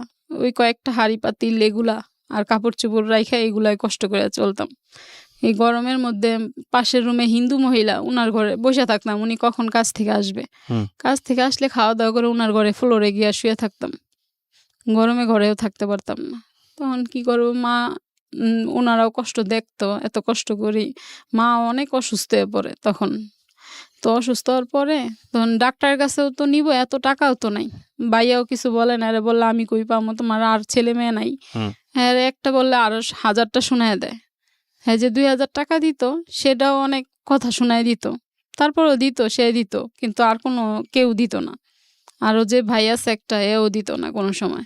ওই কয়েকটা হাঁড়ি পাতিল এগুলা আর কাপড় চোপড় রাইখা এগুলাই কষ্ট করে চলতাম। এই গরমের মধ্যে পাশের রুমে হিন্দু মহিলা, উনার ঘরে বসে থাকতাম, উনি কখন কাজ থেকে আসবে, কাজ থেকে আসলে খাওয়া দাওয়া করে উনার ঘরে ফ্লোরে গিয়ে শুয়ে থাকতাম, গরমে ঘরেও থাকতে পারতাম না। তখন কি করবো, মা ওনারাও কষ্ট দেখতো, এত কষ্ট করি, মা অনেক অসুস্থ হয়ে পড়ে তখন। তো অসুস্থ হওয়ার পরে তখন ডাক্তারের কাছেও তো নিব, এত টাকাও তো নাই, ভাইয়াও কিছু বলে না, আরে বললে আমি কই পাবো, তোমার আর ছেলে মেয়ে নাই, হ্যাঁ একটা বললে আরো 1,000টা শোনায় দেয়, হ্যাঁ যে 2,000 টাকা দিত সেটাও অনেক কথা শোনায় দিত, তারপরও দিত, সে দিত, কিন্তু আর কোনো কেউ দিত না, আরও যে ভাই আছে একটা, এও দিত না কোনো সময়।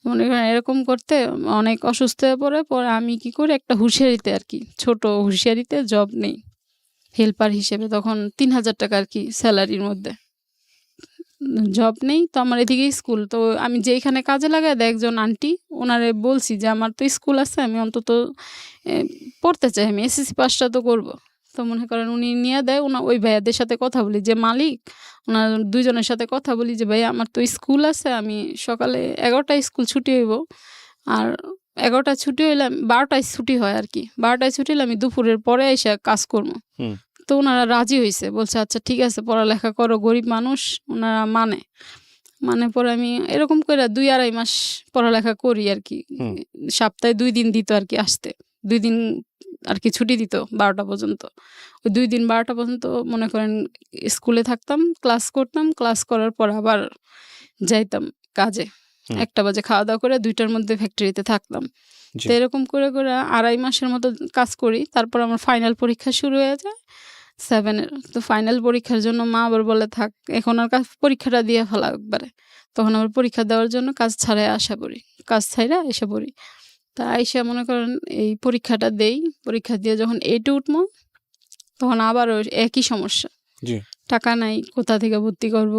মনে করেন এরকম করতে অনেক অসুস্থ হয়ে পড়ে। পরে আমি কি করি, একটা হুঁশিয়ারিতে আর কি, ছোট হুঁশিয়ারিতে জব নেই হেল্পার হিসেবে, তখন 3,000 টাকা আর কি স্যালারির মধ্যে জব নেই। তো আমার এদিকে স্কুল, তো আমি যেইখানে কাজে লাগাই দেয় একজন আন্টি, ওনারে বলছি যে আমার তো স্কুল আছে, আমি অন্তত পড়তে চাই, আমি এসএসসি পাসটা তো করবো। তো মনে করেন উনি নিয়ে দেয়, ওই ভাইয়াদের সাথে কথা বলি, যে মালিক ওনার দুইজনের সাথে কথা বলি যে ভাই আমার তো স্কুল আছে, আমি সকালে 11টায় স্কুল ছুটি হইব, আর 11টায় ছুটি হইলে 12টায় ছুটি হয় আর কি, 12টায় ছুটি হলে আমি দুপুরের পরে এসে কাজ করবো। তো ওনারা রাজি হয়েছে, বলছে আচ্ছা ঠিক আছে পড়ালেখা করো, গরিব মানুষ, ওনারা মানে। মানে পরে আমি এরকম করে 2-2.5 মাস পড়ালেখা করি আর কি। হুম। সপ্তাহে 2 দিন দিত আর কি আসতে। 2 দিন আর কি ছুটি দিত 12টা পর্যন্ত। ওই 2 দিন 12টা পর্যন্ত মনে করেন স্কুলে থাকতাম, ক্লাস করতাম। ক্লাস করার পর আবার যাইতাম কাজে। হুম। 1টা বাজে খাওয়া-দাওয়া করে 2টার মধ্যে ফ্যাক্টরিতে থাকতাম। জি। তো এরকম করে 2.5 মাসের মতো কাজ করি। তারপর আমার ফাইনাল পরীক্ষা শুরু হয়ে যায় 7 এর। তো ফাইনাল পরীক্ষার জন্য মা আবার বলে, "থাক, এখন আর পরীক্ষাটা দিয়ে ফেলা একবারে।" তখন আবার পরীক্ষা দেওয়ার জন্য কাজ ছাড়াই আসা পড়ি। কাজ ছাইড়া এসে পড়ি। তা আইসা মনে করেন এই পরীক্ষাটা দেই। পরীক্ষা দিয়ে যখন 8 এ উঠবো, তখন আবার ওই একই সমস্যা। জি। টাকা নাই, কোথা থেকে ভর্তি করব?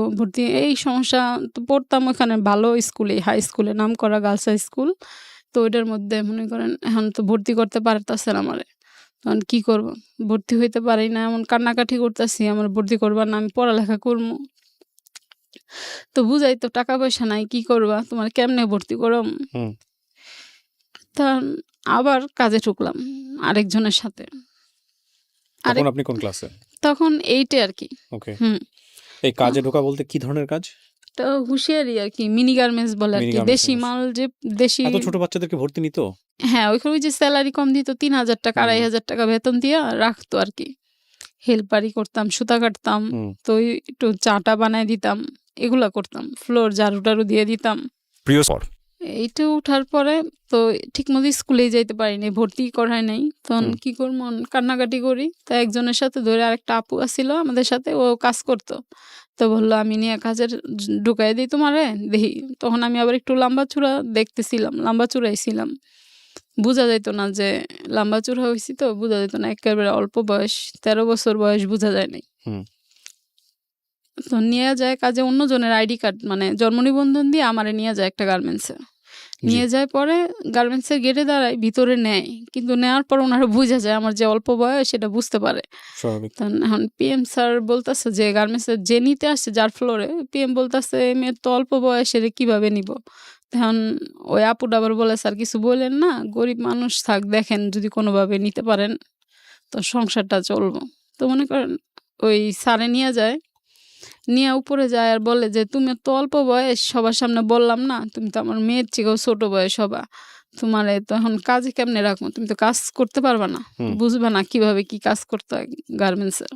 এই সমস্যা। তো পড়তাম ওখানে ভালো স্কুলে, হাই স্কুলে, নামকরা গার্লস হাই স্কুল। তো ওইটার মধ্যে মনে করেন এখন তো ভর্তি করতে পারতাছে না আমারে। তখন কি করব? ভর্তি হইতে পারি না, এমন কান্নাকাটি করতাছি, আমার ভর্তি করবা না, আমি পড়ালেখা করমু। তো বুঝাই তো টাকা পয়সা নাই, কি করবা? তোমার কেমনে ভর্তি করাম? হুম। তা আবার কাজে ঢুকলাম আরেকজনের সাথে। তখন আপনি কোন ক্লাসে? তখন 8 এ আর কি। ওকে। হুম। এই কাজে ঢোকা বলতে কি ধরনের কাজ? তো হুঁশিয়ারি আর কি, মিনি গার্মেন্টস বলে আর মিনি কি। গার্মেন্টস দেশি মাল, যে দেশি। এত ছোট বাচ্চাদেরকে ভর্তি নিত? হ্যাঁ, ওইখানে ওই যে স্যালারি কম দিত, 3,000 টাকা, হুম। 2,500 টাকা বেতন দিয়া রাখতো আর কি। হেল্পারি করতাম, সুতা কাটতাম। হুম। তো ওই একটু চাটা বানায় দিতাম, এগুলা করতাম। ফ্লোর ঝাড়ু-টাড়ু দিয়ে দিতাম। প্রিয় স্যার। এইটা উঠার পরে তো ঠিকমতো স্কুলেই যাইতে পারিনি, ভর্তি করায় নাই। তখন হুম। কি করবো, কান্নাকাটি করি। তো একজনের সাথে ধরে, আরেকটা আপু আছিল আমাদের সাথে, ও কাজ করতো। তো বললো, আমি নিয়ে কাজের ঢুকাই দিই তোমারে, দেখি। তখন আমি আবার একটু লম্বা-চূড়া দেখতেছিলাম, লম্বা-চূড়াই ছিলাম। বুঝা যাইত না যে লম্বা-চূড়া হইছি, তো বুঝা যাইত না। একেবারে অল্প বয়স, 13 বছর বয়স, বুঝা যায় নাই। হুম। তো নিয়ে যায় কাজে, অন্যজনের আইডি কার্ড মানে জন্ম নিবন্ধন দিয়ে আমারে নিয়ে যায় একটা গার্মেন্টসে। নিয়ে যায়, পরে গার্মেন্টসের গেটে দাঁড়ায়, ভিতরে নেয়। কিন্তু নেওয়ার পর ওনারা বুঝা যায় আমার যে অল্প বয়স, সেটা বুঝতে পারে। স্বাভাবিক। তখন এখন পিএম স্যার বলতেছে যে গার্মেন্টসের যে নিতে আসছে, যার ফ্লোরে, পিএম বলতেছে মেয়ের তো অল্প বয়স, এর কিভাবে নিব? তখন ওই আপুটা আবার বলে, স্যার কিছু বললেন না, গরিব মানুষ, থাক, দেখেন যদি কোনোভাবে নিতে পারেন তো সংসারটা চলবো। তো মনে করেন ওই স্যারে নিয়ে যায়, নিয়ে উপরে যায় আর বলে যে, তুমি তো অল্প বয়স, সবার সামনে বললাম না, তুমি তো আমার মেয়ের থেকেও ছোট বয়স হবা, তোমারে তো এখন কাজে কেমনে রাখবো? তুমি তো কাজ করতে পারবা না, হুম। বুঝবা না কিভাবে কি কাজ করতে হয় গার্মেন্টসে।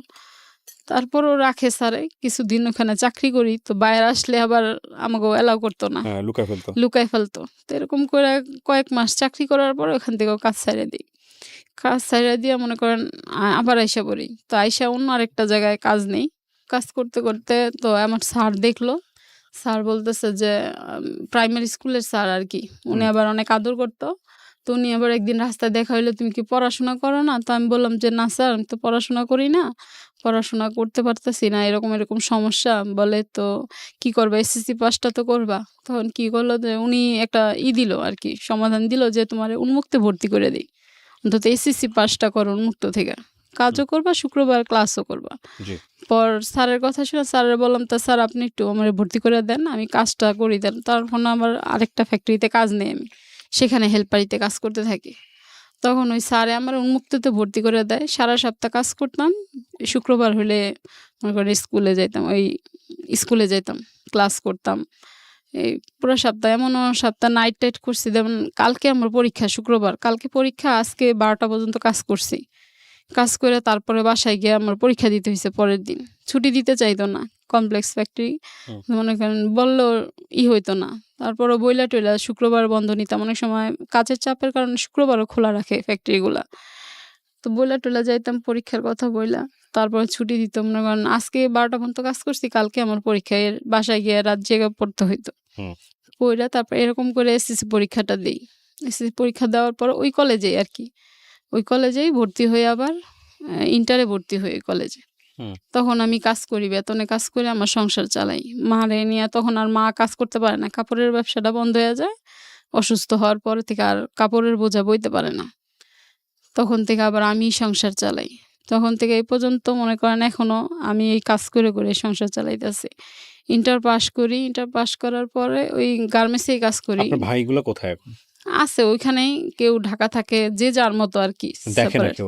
তারপরও রাখে স্যারে, কিছুদিন ওখানে চাকরি করি। তো বাইরে আসলে আবার আমাকে এলাও করতো না, হ্যাঁ, লুকায় ফেলতো। লুকায় ফেলতো। তো এরকম করে কয়েক মাস চাকরি করার পর ওখান থেকেও কাজ ছাইড়া দিই। কাজ ছাইড়া দিয়ে মনে করেন আবার আইসা পড়ি। তো আইসা অন্য আরেকটা জায়গায় কাজ নেই। কাজ করতে করতে তো আমার স্যার দেখলো। স্যার বলতেছে যে প্রাইমারি স্কুলের স্যার আর কি। উনি হুম। আবার অনেক আদর করতো। তো উনি আবার একদিন রাস্তায় দেখা হইলো, তুমি কি পড়াশোনা করো না? তো আমি বললাম যে, না স্যার, আমি তো পড়াশোনা করি না। পড়াশোনা করতে পারতেছি না, এরকম এরকম সমস্যা। বলে, তো কি করবা? এসএসসি পাসটা তো করবা। তখন কি করলো যে উনি একটা দিল আর কি, সমাধান দিল যে তোমারে উন্মুক্তে ভর্তি করে দিই। অন্তত এসএসসি পাসটা করো উন্মুক্ত থেকে। কাজও করবা, শুক্রবার ক্লাসও করবা। জি। পর স্যারের কথা শুনে স্যারের বললাম, তা স্যার আপনি একটু আমারে ভর্তি করে দেন, আমি কাজটা করি দেন। তখন আমার আরেকটা ফ্যাক্টরিতে কাজ নেই আমি। সেখানে হেল্পারিতে কাজ করতে থাকি। তখন ওই স্যারে আমার উন্মুক্ততে ভর্তি করে দেয়। সারা সপ্তাহ কাজ করতাম। শুক্রবার হলে মনে করেন স্কুলে যাইতাম, ওই স্কুলে যাইতাম, ক্লাস করতাম। এই পুরো সপ্তাহ, এমনও সপ্তাহ নাইট-টাইট করছি। যেমন কালকে আমার পরীক্ষা, শুক্রবার। কালকে পরীক্ষা, আজকে 12টা পর্যন্ত কাজ করছি। কাজ করে তারপরে বাসায় গিয়ে আমার পরীক্ষা দিতে হইছে পরের দিন। ছুটি দিতে চাইতো না কমপ্লেক্স ফ্যাক্টরি। হুম। মনে করেন বললেও হইতো না। তারপরও বইলা-টইলা শুক্রবার বন্ধ নিতাম। অনেক সময় কাজের চাপের কারণে শুক্রবারও খোলা রাখে ফ্যাক্টরিগুলা। তো বইলা-টইলা যাইতাম পরীক্ষার কথা বইলা। তারপরে ছুটি দিত। মনে করেন আজকে 12টা পর্যন্ত কাজ করছি, কালকে আমার পরীক্ষা। এর বাসায় গিয়ে রাত জেগে পড়তে হইতো। হুম। পইড়া তারপর এরকম করে এসএসসি পরীক্ষাটা দেই। এসএসসি পরীক্ষা দেওয়ার পর ওই কলেজেই আরকি। ওই কলেজেই ভর্তি হয়ে আবার ইন্টারে ভর্তি হই ওই কলেজে। হুম। তখন আমি কাজ করি, বেতনে কাজ করে আমার সংসার চালাই। মারে নিয়ে তখন আর মা কাজ করতে পারে না। কাপড়ের ব্যবসাটা বন্ধ হয়ে যায়। অসুস্থ হওয়ার পর থেকে আর কাপড়ের বোঝা বইতে পারে না। তখন থেকে আবার আমিই সংসার চালাই। তখন থেকে এই পর্যন্ত মনে করেন এখনো আমি এই কাজ করে, করে সংসার চালাইতেছি। ইন্টার পাস করি। ইন্টার পাস করার পরে ওই গার্মেন্টসেই কাজ করি। আপনার ভাইগুলো কোথায় এখন? আছে ওইখানেই, কেউ ঢাকা থাকে, যে যার মতো আরকি দেখে না সেপারেট। কেউ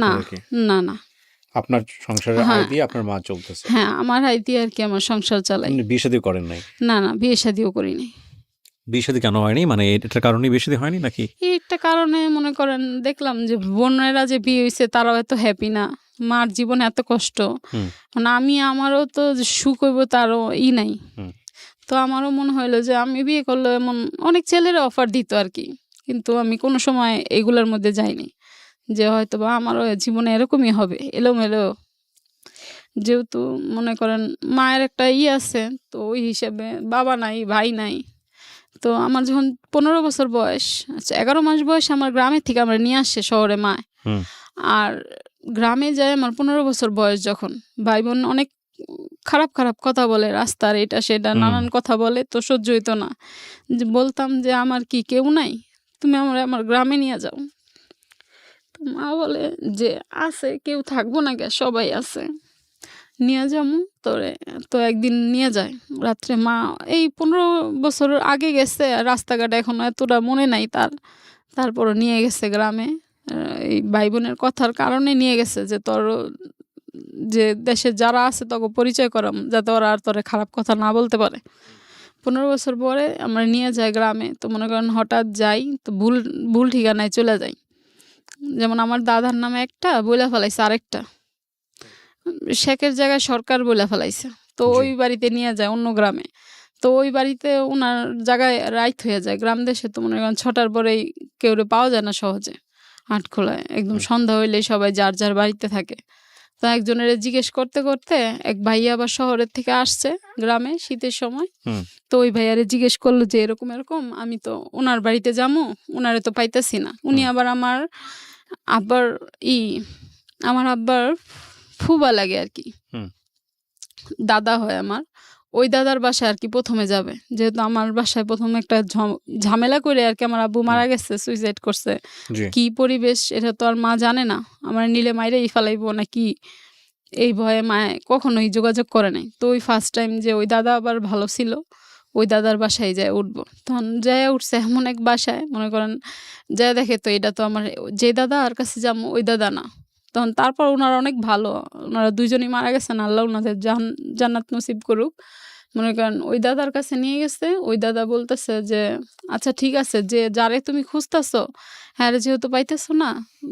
না, আপনাদেরকে? না, না। আপনার সংসারের আয় হ্যাঁ দিয়ে আপনার মা চলতেছে। হ্যাঁ আমার আয় দিয়ে আর কি আমার সংসার চালাই। আপনি বিয়ে শাদী করেন নাই? না না বিয়ে শাদিও করিনি। বিয়ে শাদী কেন হয়নি, মানে এটার কারণে বিয়ে শাদী হয়নি নাকি? এই একটা কারণে মনে করেন দেখলাম যে বোনেরা যে বিয়ে হয়েছে তারাও এত হ্যাপি না, মার জীবনে এত কষ্ট, হুম মানে আমারও তো যে সুখ হইব তারও নাই। হুম তো আমারও মনে হইলো যে আমি বিয়ে করলে এমন অনেক ছেলেরা অফার দিত আর কি, কিন্তু আমি কোনো সময় এগুলোর মধ্যে যাইনি, যে হয়তো বা আমারও জীবনে এরকমই হবে এলোমেলো। যেহেতু মনে করেন মায়ের একটা আছে, তো ওই হিসেবে বাবা নাই ভাই নাই। তো আমার যখন 15 বছর বয়স, আচ্ছা 11 মাস বয়স আমার গ্রামের থেকে আমরা নিয়ে আসছে শহরে মা। হুম আর গ্রামে যায় আমার 15 বছর বয়স যখন, ভাই বোন অনেক খারাপ খারাপ কথা বলে, রাস্তার এটা সেটা হুম নানান কথা বলে, তো সহ্য হইতো না। যে বলতাম যে আমার কি কেউ নাই, তুমি আমার গ্রামে নিয়ে যাও। তো মা বলে যে আছে, কেউ থাকবো না কে, সবাই আছে, নিয়ে যাবো তোরে। তো একদিন নিয়ে যায় রাত্রে মা, এই 15 বছর আগে গেছে, আর রাস্তাঘাট এখন এতটা মনে নাই তার। তারপরও নিয়ে গেছে গ্রামে, এই ভাই বোনের কথার কারণে নিয়ে গেছে, যে তোর যে দেশে যারা আছে তোকে পরিচয় করাম, যাতে ওরা আর তোরে খারাপ কথা না বলতে পারে। 15 বছর পরে আমরা নিয়ে যাই গ্রামে। তো মনে করেন হঠাৎ যাই, তো ভুল ভুল ঠিকানায় চলে যাই। যেমন আমার দাদার নামে একটা বইলা ফেলাইছে, আরেকটা শেখের জায়গায় সরকার বইলা ফেলাইছে। তো জি ওই বাড়িতে নিয়ে যায় অন্য গ্রামে। তো ওই বাড়িতে ওনার জায়গায় রাইত হয়ে যায়। গ্রাম দেশে তো মনে করেন 6টার পরেই কেউ পাওয়া যায় না সহজে, হাটখোলায় একদম হুম সন্ধ্যা হইলেই সবাই যার যার বাড়িতে থাকে। তো একজনের জিজ্ঞেস করতে করতে এক ভাইয়া আবার শহরের থেকে আসছে গ্রামে শীতের সময়। হুম তো ওই ভাইয়ারে জিজ্ঞেস করলো যে এরকম এরকম, আমি তো ওনার বাড়িতে যাবো, ওনারে তো পাইতেছি না। উনি হুম আবার আমার আব্বার ই আমার আব্বার ফুবা লাগে আর কি, হুম দাদা হয় আমার। ওই দাদার বাসায় আর কি প্রথমে যাবে, যেহেতু আমার বাসায় প্রথমে একটা ঝামেলা করে আর কি আমার আব্বু হুম মারা গেছে, সুইসাইড করছে। জি কি পরিবেশ এটা তো আর মা জানে না, আমার নিলে মাইরেই ফেলাইবো না কি, এই ভয়ে মায়ে কখনোই যোগাযোগ করে নাই। তো ওই ফার্স্ট টাইম যে ওই দাদা আবার ভালো ছিল, ওই দাদার বাসায় যায় উঠবো, তখন যায় উঠছে এমন এক বাসায়, মনে করেন যায় দেখে তো এটা তো আমার যে দাদা আর কাছে যাবো ওই দাদা না। তখন তারপর ওনারা অনেক ভালো, ওনারা দুইজনই মারা গেছেন, আল্লাহ ওনাদের জান্নাত নসিব করুক। মনে করেন ওই দাদার কাছে নিয়ে গেছে, ওই দাদা বলতেছে যে আচ্ছা ঠিক আছে, যে যারে তুমি খুঁজতেছো, হ্যাঁ রে, যেহেতু পাইতেছো না,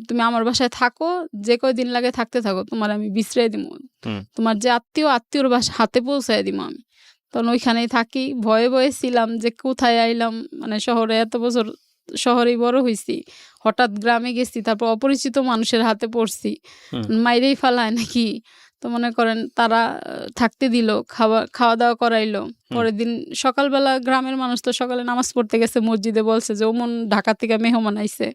তুমি আমার বাসায় থাকো, যে কয়দিন লাগে থাকতে থাকো, তোমার আমি বিশ্রাই দিব, হুম তোমার যে আত্মীয়র বাসা হাতে পৌঁছায় দিব আমি। তখন ওইখানেই থাকি, ভয়ে ভয়ে ছিলাম যে কোথায় আইলাম, মানে শহরে এত বছর শহরেই বড় হয়েছি, হঠাৎ গ্রামে গেছি, তারপর অপরিচিত মানুষের হাতে পড়ছি, হুম মাইরেই ফেলায় নাকি। তো মনে করেন তারা থাকতে দিল, খাওয়া দাওয়া করাইলো। হুম পরের দিন সকালবেলা গ্রামের মানুষ তো সকালে নামাজ পড়তে গেছে মসজিদে, বলছে যে ওমন ঢাকা থেকে মেহমান আইছে,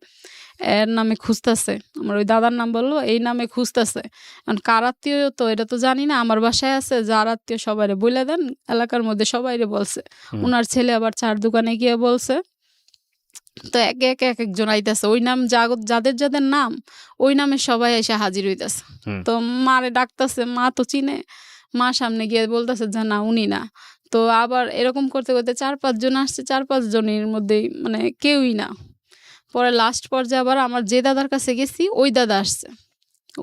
এর নামে খুঁজতেছে, আমার ওই দাদার নাম বললো, এই নামে খুঁজতেছে। কারণ কার আত্মীয় তো এটা তো জানি না, আমার বাসায় আছে, যার আত্মীয় সবাইরে বলে দেন, এলাকার মধ্যে সবাইরে বলছে। হুম ওনার ছেলে আবার 4 দোকানে গিয়ে বলছে। তো একে একে এক একজন আইতেছে, ওই নাম যাদের যাদের নাম ওই নামে সবাই এসে হাজির হইতেছে। হুম তো মারে ডাকতেছে, মা তো চিনে, মা সামনে গিয়ে বলতেছে যে না উনি না। তো আবার এরকম করতে করতে 4-5 জন আসছে, 4-5 জনের মধ্যেই মানে কেউই না। পরে লাস্ট পর্যায়ে আবার আমার যে দাদার কাছে গেছি ওই দাদা আসছে।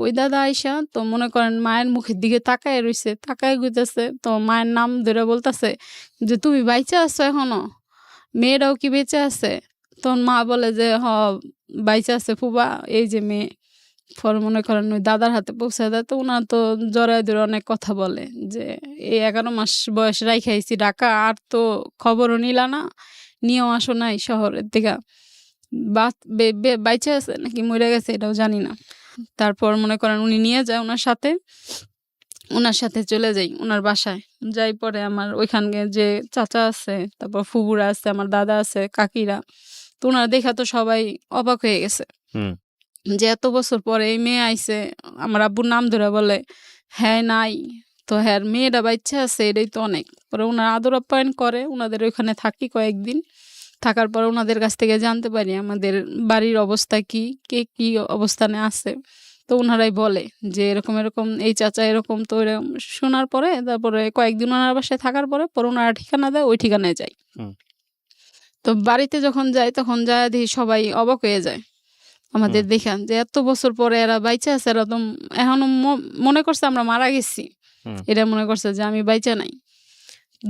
ওই দাদা আইসা তো মনে করেন মায়ের মুখের দিকে তাকায় রইছে, তাকায় গুইতেছে, তো মায়ের নাম ধরে বলতেছে যে তুমি বাইচা আছো এখনো, মেয়েরাও কি বেঁচে আছে? তখন মা বলে যে বাইচা আছে ফুবা, এই যে মেয়ে। পরে মনে করেন ওই দাদার হাতে পৌঁছে দেয়, তো ওনার তো জড়ায় ধরে অনেক কথা বলে যে এই 11 মাস বয়স রাইখাইছি ঢাকা, আর তো খবরও নিলা না, নিয়েও আসো নাই শহরের দিকে, বাইচা আছে নাকি মরে গেছে এটাও জানি না। তারপর মনে করেন উনি নিয়ে যায় ওনার সাথে চলে যাই ওনার বাসায়। যাই পরে আমার ওইখানে যে চাচা আছে, তারপর ফুবুরা আছে, আমার দাদা আছে, কাকিরা, তো ওনারা দেখা তো সবাই অবাক হয়ে গেছে হুম যে এত বছর পরে এই মেয়ে আইছে। আমার আব্বুর নাম ধরে বলে হ্যাঁ নাই, তো হ্যাঁ মেয়েটা বাচ্চা আছে, এটাই তো অনেক। পরে ওনারা আদর আপ্যায়ন করে, ওনাদের ওইখানে থাকি কয়েকদিন। থাকার পর ওনাদের কাছ থেকে জানতে পারি আমাদের বাড়ির অবস্থা কি, কে কি অবস্থানে আছে। তো ওনারাই বলে যে এরকম এরকম এই চাচা এরকম। তো এরকম শোনার পরে তারপরে কয়েকদিন ওনার বাসায় থাকার পরে ওনারা ঠিকানা দেয়, ওই ঠিকানায় যাই। হুম তো বাড়িতে যখন যাই তখন যায় দেখি সবাই অবাক হয়ে যায় আমাদের দেখান যে এত বছর পরে এরা বাইচা আছে, এরা তো এখনো মনে করছে আমরা মারা গেছি, এটা মনে করছে যে আমি বাইচা নাই।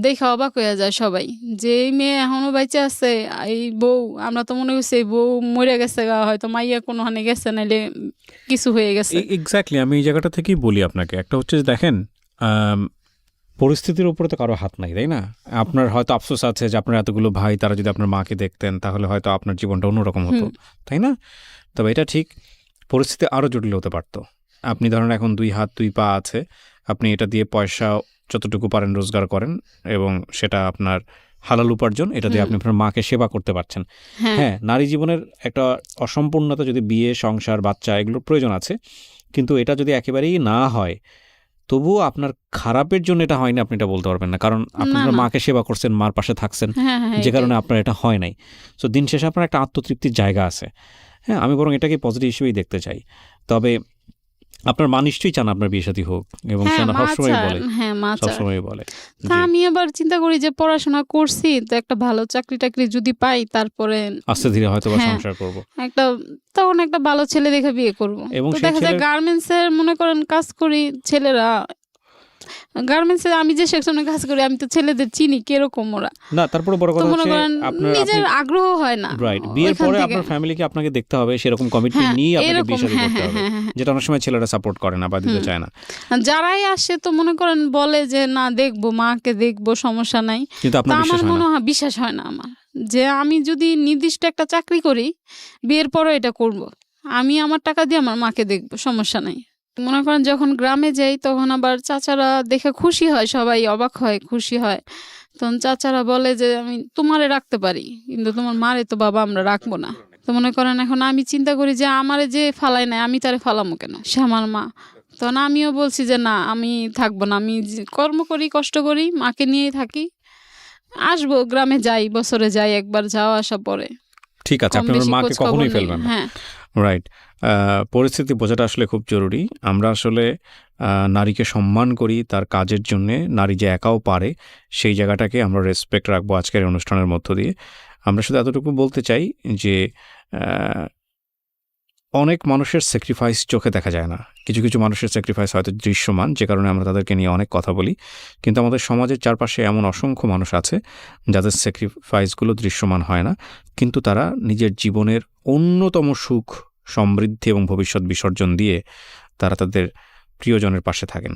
দেখা অবাক হয়ে যায় সবাই যে এই মেয়ে এখনো বাইচা আছে, এই বউ, আমরা তো মনে করছি এই বউ মরে গেছে গা, হয়তো মাইয়া কোনোখানে গেছে, নাইলে কিছু হয়ে গেছে। এক্স্যাক্টলি, আমি এই জায়গাটা থেকেই বলি আপনাকে, একটা হচ্ছে যে দেখেন পরিস্থিতির উপরে তো কারো হাত নাই, তাই না? আপনার হয়তো আফসোস আছে যে আপনার এতগুলো ভাই, তারা যদি আপনার মাকে দেখতেন তাহলে হয়তো আপনার জীবনটা অন্যরকম হতো, তাই না? তবে এটা ঠিক, পরিস্থিতি আরও জটিল হতে পারতো। আপনি ধরেন এখন 2 হাত 2 পা আছে, আপনি এটা দিয়ে পয়সা যতটুকু পারেন রোজগার করেন এবং সেটা আপনার হালাল উপার্জন, এটা দিয়ে আপনি আপনার মাকে সেবা করতে পারছেন। হ্যাঁ, নারী জীবনের একটা অসম্পূর্ণতা, যদি বিয়ে, সংসার, বাচ্চা এগুলোর প্রয়োজন আছে, কিন্তু এটা যদি একেবারেই না হয়, তবুও আপনার খারাপের জন্য এটা হয়নি আপনি এটা বলতে পারবেন না, কারণ আপনি আপনার মাকে সেবা করছেন, মার পাশে থাকছেন, যে কারণে আপনার এটা হয় নাই। সো দিন শেষে আপনার একটা আত্মতৃপ্তির জায়গা আছে। হ্যাঁ, আমি বরং এটাকে পজিটিভ হিসেবেই দেখতে চাই। তবে আপনার মা নিশ্চয়ই চান আপনার বিয়ে শাদী হোক, এবং সে সবসময় বলে, সবসময় বলে। তা আমি আবার চিন্তা করি যে পড়াশোনা করছি তো একটা ভালো চাকরি টাকরি যদি পাই, তারপরে আস্তে ধীরে হয়তো সংসার করব, তখন একটা ভালো ছেলে দেখে বিয়ে করব। এবং দেখা যায় গার্মেন্টস এর মনে করেন কাজ করি, ছেলেরা গার্মেন্টসে, আমি যে সেকশনে কাজ করি আমি তো ছেলেদের চিনি কিরকম ওরা, না তারপরে বড় কথা হচ্ছে আপনার নিজের আগ্রহ হয় না। রাইট, বিয়ের পরে আপনার ফ্যামিলিকে আপনাকে দেখতে হবে, সেরকম কমিটমেন্ট নিয়ে আপনাকে বিয়ে শাদী করতে হবে, যেটা অনেক সময় ছেলেরা সাপোর্ট করে না বা দিতে চায় না। যারাই আসে তো মনে করেন বলে যে না দেখবো, মাকে দেখবো, সমস্যা নাই, কিন্তু আপনার বিশ্বাস হয় না আমার, যে আমি যদি নির্দিষ্ট একটা চাকরি করি, বিয়ের পরে এটা করব, আমি আমার টাকা দিয়ে আমার মাকে দেখবো, সমস্যা নাই। মনে করেন যখন গ্রামে যাই তখন আবার চাচারা দেখে খুশি হয়, সবাই অবাক হয়, খুশি হয়। তখন চাচারা বলে যে আমি তোমারে রাখতে পারি, কিন্তু তোমার মারে তো বাবা আমরা রাখবো না। তো মনে করেন এখন আমি চিন্তা করি যে আমারে যে ফালাই নাই, আমি তারে ফালামো কেন, সে আমার মা। তখন আমিও বলছি যে না, আমি থাকবো না, আমি কর্ম করি, কষ্ট করি, মাকে নিয়েই থাকি, আসবো, গ্রামে যাই, বছরে যাই একবার, যাওয়া আসা পরে। ঠিক আছে, আপনি আপনার মাকে কখনোই ফেলবেন না। হ্যাঁ, রাইট। পরিস্থিতি বোঝাটা আসলে খুব জরুরি। আমরা আসলে নারীকে সম্মান করি তার কাজের জন্যে, নারী যে একাও পারে সেই জায়গাটাকে আমরা রেসপেক্ট রাখবো আজকের অনুষ্ঠানের মধ্য দিয়ে। আমরা শুধু এতটুকু বলতে চাই যে অনেক মানুষের স্যাক্রিফাইস চোখে দেখা যায় না, কিছু কিছু মানুষের স্যাক্রিফাইস হয়তো দৃশ্যমান, যে কারণে আমরা তাদেরকে নিয়ে অনেক কথা বলি। কিন্তু আমাদের সমাজের চারপাশে এমন অসংখ্য মানুষ আছে যাদের স্যাক্রিফাইসগুলো দৃশ্যমান হয় না, কিন্তু তারা নিজের জীবনের অন্যতম সুখ, সমৃদ্ধি এবং ভবিষ্যৎ বিসর্জন দিয়ে তারা তাদের প্রিয়জনের পাশে থাকেন।